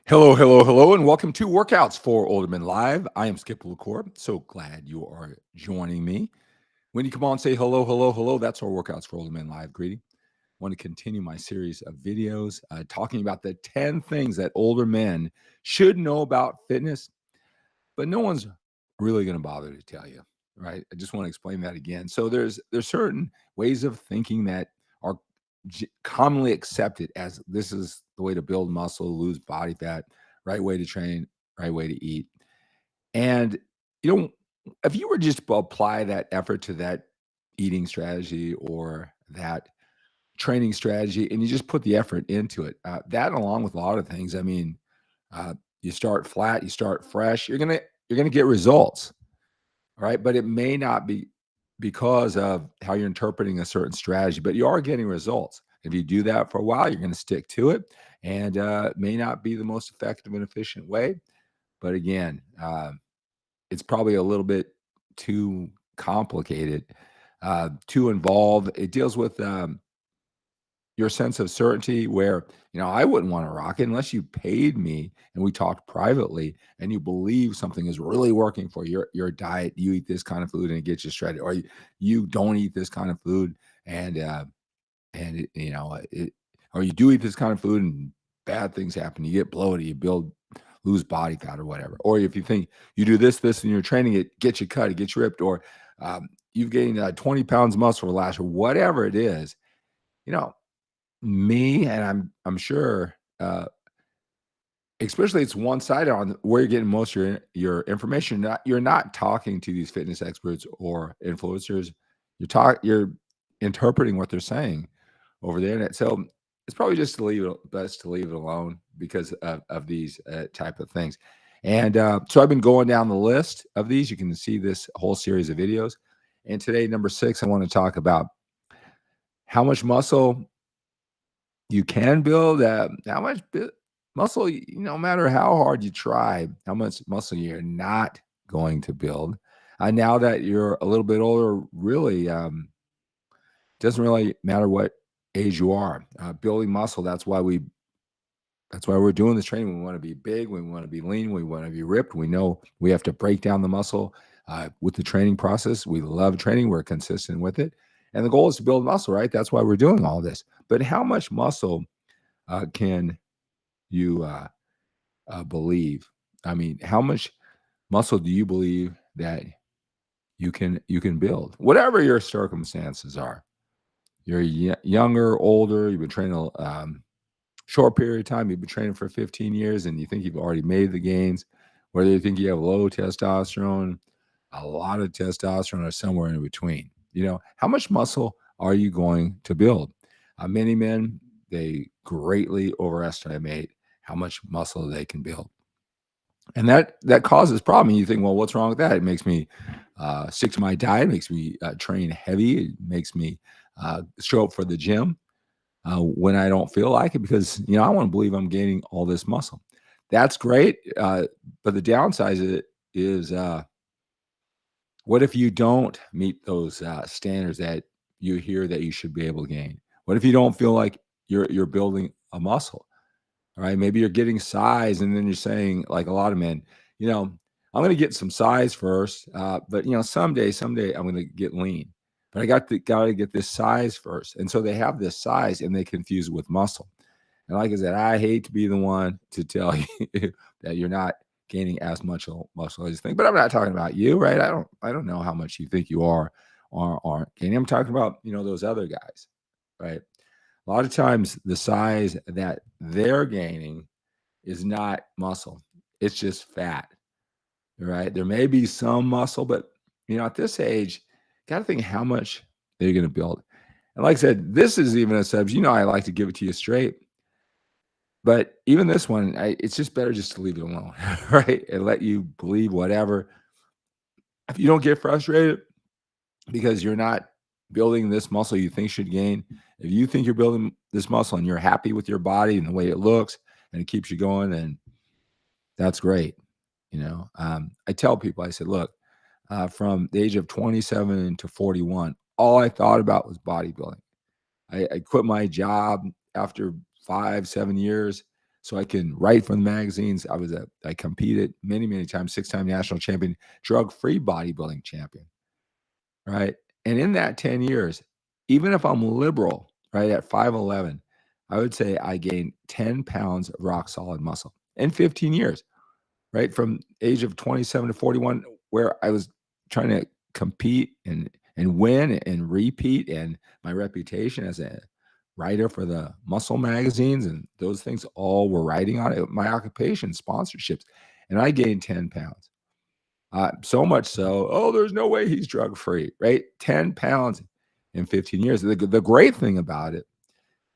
Hello, hello, hello, and welcome to Workouts for Older Men Live. I am Skip La Cour. So glad you are joining me. When you come on, say hello, hello, hello. That's our Workouts for Older Men Live greeting. I want to continue my series of videos talking about the 10 things that older men should know about fitness, but no one's really going to bother to tell you, right? I just want to explain that again. So there's certain ways of thinking that are commonly accepted as this is the way to build muscle, lose body fat, right way to train, right way to eat. And you know, if you were just to apply that effort to that eating strategy or that training strategy, and you just put the effort into it, that along with a lot of things, I mean, uh, you start flat, you start fresh, you're gonna get results, right? But it may not be because of how you're interpreting a certain strategy, but you are getting results. If you do that for a while, you're going to stick to it, and it may not be the most effective and efficient way. But again, it's probably a little bit too complicated, too involved. It deals with your sense of certainty where, I wouldn't want to rock it unless you paid me and we talked privately and you believe something is really working for your diet. You eat this kind of food and it gets you shredded, or you don't eat this kind of food and or you do eat this kind of food and bad things happen. You get bloated, you lose body fat or whatever. Or if you think you do this in your training, it gets you cut, it gets you ripped, or you've gained 20 pounds muscle last, or whatever it is, you know, me, and I'm sure, especially it's one-sided on where you're getting most of your information. You're not talking to these fitness experts or influencers. You're interpreting what they're saying over the internet. So it's probably just best to leave it alone because of these type of things. And so I've been going down the list of these. You can see this whole series of videos. And today, number 6, I want to talk about how much muscle you can build, how much muscle, no matter how hard you try, how much muscle you're not going to build. Now that you're a little bit older, really doesn't really matter what age you are. Building muscle, that's why we're doing this training. We want to be big, we want to be lean, we want to be ripped. We know we have to break down the muscle with the training process. We love training, we're consistent with it. And the goal is to build muscle, right? That's why we're doing all this. But how much muscle can you believe? I mean, how much muscle do you believe that you can build, whatever your circumstances are? You're younger, older. You've been training short period of time. You've been training for 15 years, and you think you've already made the gains. Whether you think you have low testosterone, a lot of testosterone, or somewhere in between. How much muscle are you going to build? Many men, they greatly overestimate how much muscle they can build. And that causes problem. And you think, well, what's wrong with that? It makes me stick to my diet, makes me train heavy, it makes me show up for the gym when I don't feel like it because, I want to believe I'm gaining all this muscle. That's great. But the downside is what if you don't meet those standards that you hear that you should be able to gain? What if you don't feel like you're building a muscle? All right, maybe you're getting size, and then you're saying, like a lot of men, I'm going to get some size first, but someday I'm going to get lean. But I got to get this size first, and so they have this size, and they confuse it with muscle. And like I said, I hate to be the one to tell you that you're not gaining as much muscle as you think. But I'm not talking about you, right? I don't know how much you think you are or aren't gaining. I'm talking about those other guys, right? A lot of times the size that they're gaining is not muscle. It's just fat, right? There may be some muscle, but at this age, got to think how much they're going to build. And like I said, this is even a subject. I like to give it to you straight. But even this one, it's just better just to leave it alone, right? And let you believe whatever. If you don't get frustrated because you're not building this muscle you think should gain, if you think you're building this muscle and you're happy with your body and the way it looks and it keeps you going, then that's great. I tell people, I said, look, from the age of 27 to 41, all I thought about was bodybuilding. I quit my job after 5, 7 years, so I can write for the magazines. I competed many times, 6-time national champion, drug-free bodybuilding champion, right? And in that 10 years, even if I'm liberal, right, at 5'11", I would say I gained 10 pounds of rock solid muscle in 15 years, right? From age of 27 to 41, where I was trying to compete and win and repeat, and my reputation as a writer for the muscle magazines and those things all were writing on it. My occupation, sponsorships, and I gained 10 pounds. So much so, oh, there's no way he's drug free, right? 10 pounds in 15 years. The great thing about it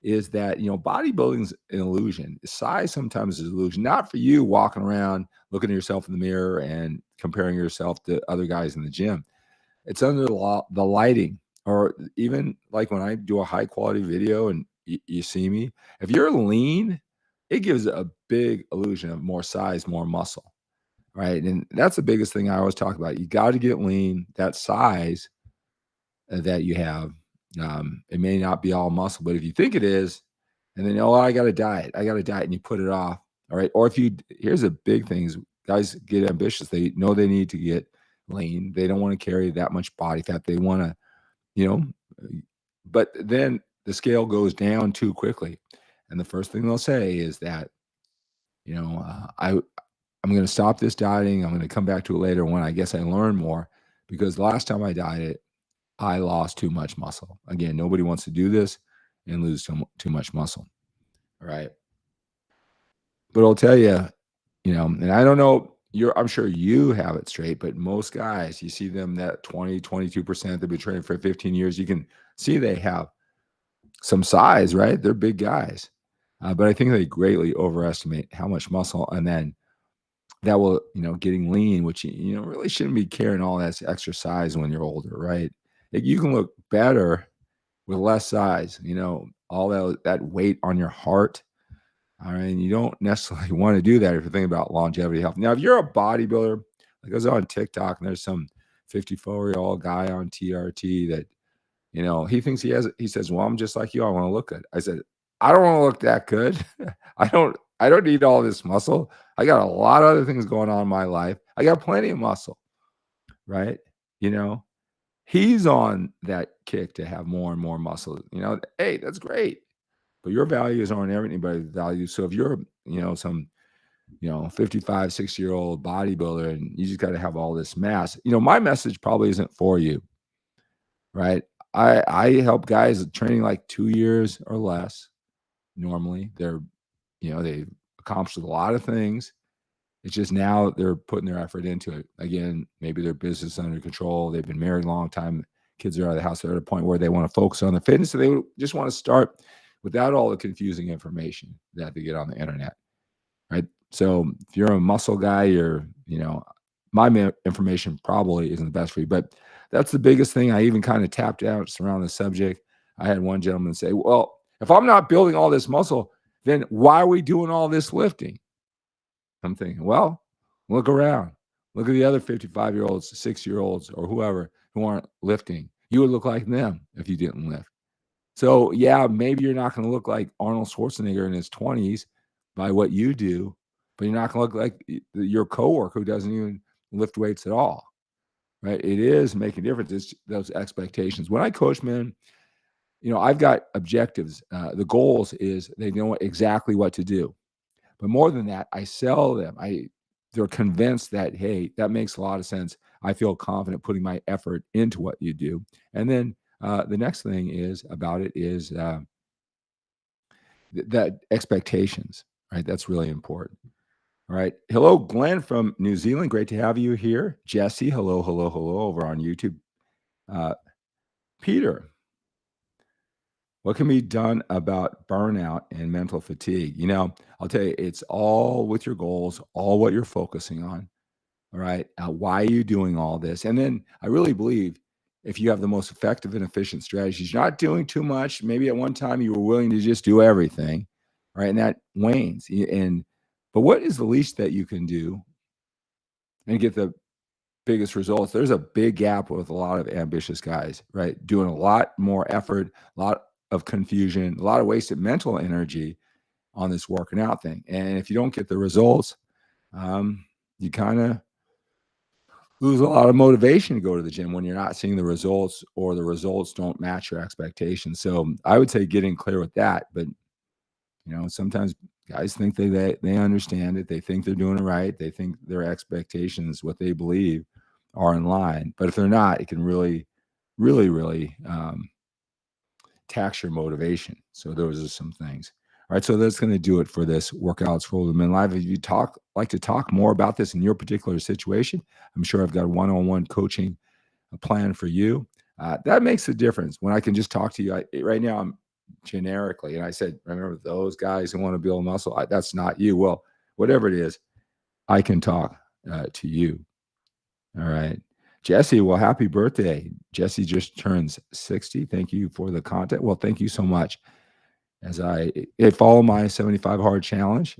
is that, bodybuilding's an illusion. Size sometimes is an illusion, not for you walking around looking at yourself in the mirror and comparing yourself to other guys in the gym. It's under the lighting, or even like when I do a high quality video and you see me, if you're lean, it gives a big illusion of more size, more muscle, right? And that's the biggest thing I always talk about. You got to get lean. That size that you have, it may not be all muscle, but if you think it is, and then, oh, I got to diet, and you put it off. All right. Or here's a big thing is guys get ambitious. They know they need to get lean. They don't want to carry that much body fat. They want to, you know, but then the scale goes down too quickly. And the first thing they'll say is that, I'm going to stop this dieting. I'm going to come back to it later when I guess I learn more, because the last time I dieted, I lost too much muscle. Again, nobody wants to do this and lose too much muscle. All right. But I'll tell you, and I don't know, I'm sure you have it straight, but most guys, you see them that 22%, they've been training for 15 years. You can see they have some size, right? They're big guys. But I think they greatly overestimate how much muscle, and then that will, getting lean, which, really shouldn't be carrying all that extra size when you're older, right? You can look better with less size, all that weight on your heart. All right. And you don't necessarily want to do that if you're thinking about longevity health. Now, if you're a bodybuilder, like I was on TikTok and there's some 54-year-old guy on TRT that, he says, well, I'm just like you. I want to look good. I said, I don't want to look that good. I don't need all this muscle. I got a lot of other things going on in my life. I got plenty of muscle, right? He's on that kick to have more and more muscle. Hey, that's great. But your values aren't everybody's values. So if you're, some, 55, 60-year-old bodybuilder and you just got to have all this mass, my message probably isn't for you, right? I help guys training like 2 years or less. Normally they've accomplished a lot of things. It's just now they're putting their effort into it. Again, maybe their business is under control. They've been married a long time. Kids are out of the house. They're at a point where they want to focus on their fitness. So they just want to start without all the confusing information that they get on the internet, right? So if you're a muscle guy, my information probably isn't the best for you. But that's the biggest thing. I even kind of tapped out around the subject. I had one gentleman say, well, if I'm not building all this muscle, then why are we doing all this lifting? I'm thinking, well, look around. Look at the other 55-year-olds, 60-year-olds, or whoever who aren't lifting. You would look like them if you didn't lift. So, yeah, maybe you're not going to look like Arnold Schwarzenegger in his 20s by what you do, but you're not going to look like your coworker who doesn't even lift weights at all, right? It is making a difference. It's those expectations. When I coach men, I've got objectives. The goals is they know exactly what to do. But more than that, I sell them. They're convinced that, hey, that makes a lot of sense. I feel confident putting my effort into what you do. And then the next thing is that expectations, right? That's really important. All right. Hello, Glenn from New Zealand. Great to have you here. Jesse, hello over on YouTube. Peter, what can be done about burnout and mental fatigue? I'll tell you, it's all with your goals, all what you're focusing on. All right. Why are you doing all this? And then I really believe if you have the most effective and efficient strategies, you're not doing too much. Maybe at one time you were willing to just do everything. Right. And that wanes. But what is the least that you can do and get the biggest results? There's a big gap with a lot of ambitious guys, right? Doing a lot more effort, a lot of confusion, a lot of wasted mental energy on this working out thing. And if you don't get the results, you kind of lose a lot of motivation to go to the gym when you're not seeing the results or the results don't match your expectations. So I would say getting clear with that. But sometimes guys think they understand it. They think they're doing it right. They think their expectations, what they believe, are in line. But if they're not, it can really, really, really tax your motivation. So those are some things. All right, so that's going to do it for this Workouts for Older Men Live. If you like to talk more about this in your particular situation, I'm sure I've got a one-on-one coaching plan for you. That makes a difference when I can just talk to you. Right now, I'm generically, and I said, remember those guys who want to build muscle? That's not you. Well, whatever it is, I can talk to you. All right. Jesse, well, happy birthday. Jesse just turns 60. Thank you for the content. Well, thank you so much. As I follow my 75 hard challenge,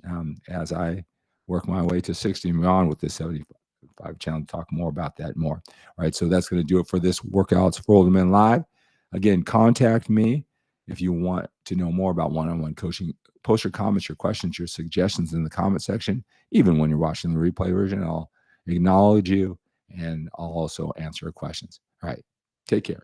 as I work my way to 60 and beyond with this 75 challenge, talk more about that more. All right. So that's going to do it for this Workouts for Older Men Live. Again, contact me if you want to know more about one-on-one coaching. Post your comments, your questions, your suggestions in the comment section. Even when you're watching the replay version, I'll acknowledge you and I'll also answer questions. All right. Take care.